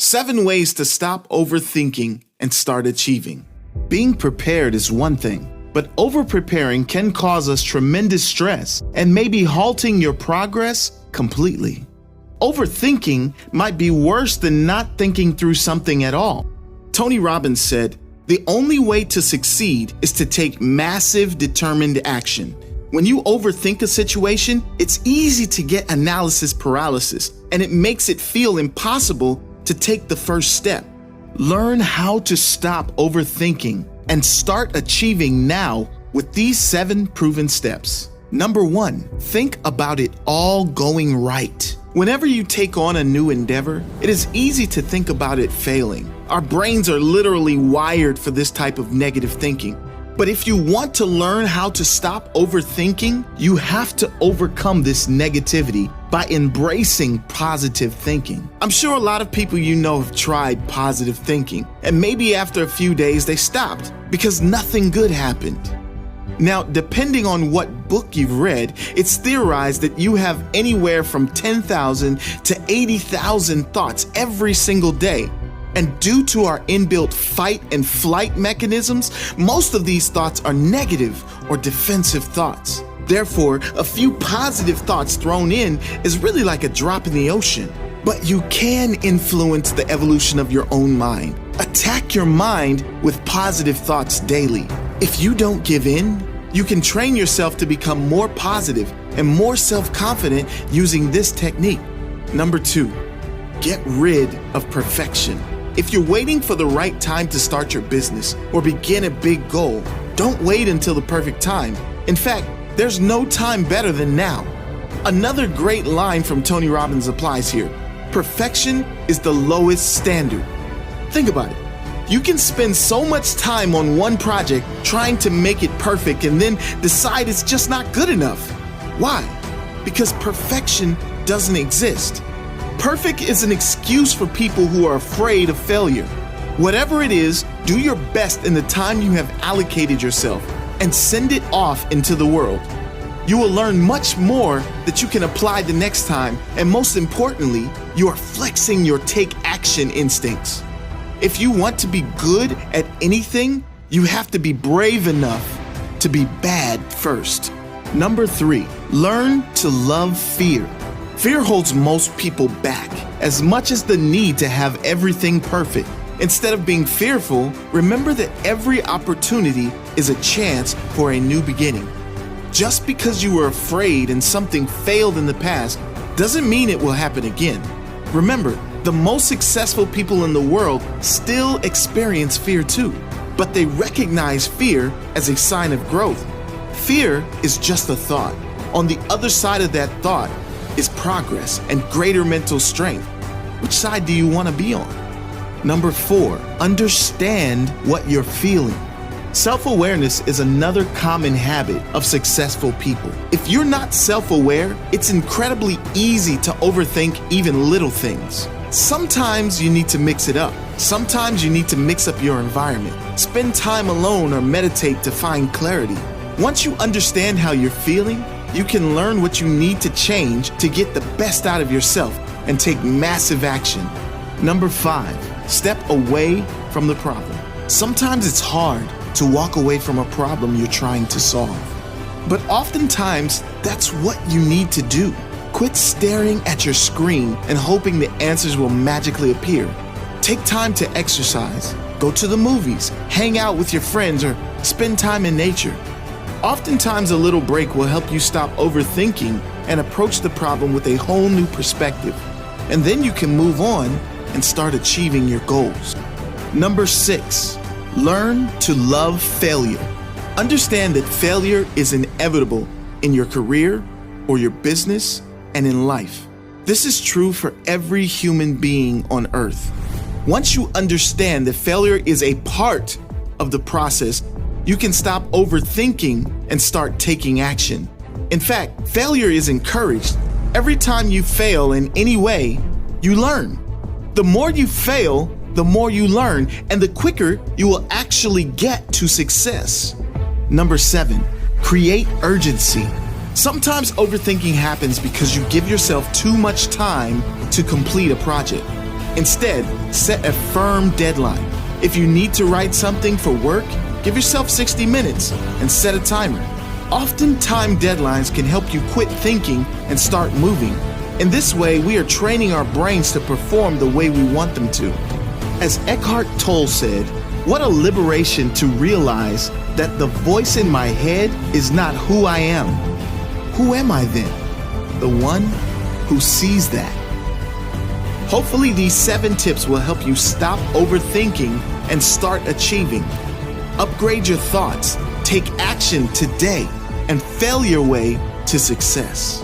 7 ways to stop overthinking and start achieving. Being prepared is one thing, but over-preparing can cause us tremendous stress and maybe halting your progress completely. Overthinking might be worse than not thinking through something at all. Tony Robbins said, "The only way to succeed is to take massive, determined action." When you overthink a situation, it's easy to get analysis paralysis, and it makes it feel impossible to take the first step. Learn how to stop overthinking and start achieving now with these 7 proven steps. Number 1, think about it all going right. Whenever you take on a new endeavor, it is easy to think about it failing. Our brains are literally wired for this type of negative thinking. But if you want to learn how to stop overthinking, you have to overcome this negativity by embracing positive thinking. I'm sure a lot of people you know have tried positive thinking, and maybe after a few days they stopped because nothing good happened. Now, depending on what book you've read, it's theorized that you have anywhere from 10,000 to 80,000 thoughts every single day. And due to our inbuilt fight and flight mechanisms, most of these thoughts are negative or defensive thoughts. Therefore, a few positive thoughts thrown in is really like a drop in the ocean. But you can influence the evolution of your own mind. Attack your mind with positive thoughts daily. If you don't give in, you can train yourself to become more positive and more self-confident using this technique. Number 2, get rid of perfection. If you're waiting for the right time to start your business or begin a big goal, don't wait until the perfect time. In fact, there's no time better than now. Another great line from Tony Robbins applies here. Perfection is the lowest standard. Think about it. You can spend so much time on one project trying to make it perfect and then decide it's just not good enough. Why? Because perfection doesn't exist. Perfect is an excuse for people who are afraid of failure. Whatever it is, do your best in the time you have allocated yourself and send it off into the world. You will learn much more that you can apply the next time, and most importantly, you are flexing your take action instincts. If you want to be good at anything, you have to be brave enough to be bad first. Number 3, learn to love fear. Fear holds most people back as much as the need to have everything perfect. Instead of being fearful, remember that every opportunity is a chance for a new beginning. Just because you were afraid and something failed in the past doesn't mean it will happen again. Remember, the most successful people in the world still experience fear too, but they recognize fear as a sign of growth. Fear is just a thought. On the other side of that thought is progress and greater mental strength. Which side do you want to be on? Number 4, understand what you're feeling. Self-awareness is another common habit of successful people. If you're not self-aware, it's incredibly easy to overthink even little things. Sometimes you need to mix it up. Sometimes you need to mix up your environment. Spend time alone or meditate to find clarity. Once you understand how you're feeling, you can learn what you need to change to get the best out of yourself and take massive action. Number 5, step away from the problem. Sometimes it's hard to walk away from a problem you're trying to solve. But oftentimes, that's what you need to do. Quit staring at your screen and hoping the answers will magically appear. Take time to exercise, go to the movies, hang out with your friends, or spend time in nature. Oftentimes, a little break will help you stop overthinking and approach the problem with a whole new perspective. And then you can move on and start achieving your goals. Number 6, learn to love failure. Understand that failure is inevitable in your career or your business and in life. This is true for every human being on earth. Once you understand that failure is a part of the process, you can stop overthinking and start taking action. In fact, failure is encouraged. Every time you fail in any way, you learn. The more you fail, the more you learn, and the quicker you will actually get to success. Number 7, create urgency. Sometimes overthinking happens because you give yourself too much time to complete a project. Instead, set a firm deadline. If you need to write something for work, give yourself 60 minutes and set a timer. Often timed deadlines can help you quit thinking and start moving. In this way, we are training our brains to perform the way we want them to. As Eckhart Tolle said, what a liberation to realize that the voice in my head is not who I am. Who am I then? The one who sees that. Hopefully these 7 tips will help you stop overthinking and start achieving. Upgrade your thoughts, take action today, and fail your way to success.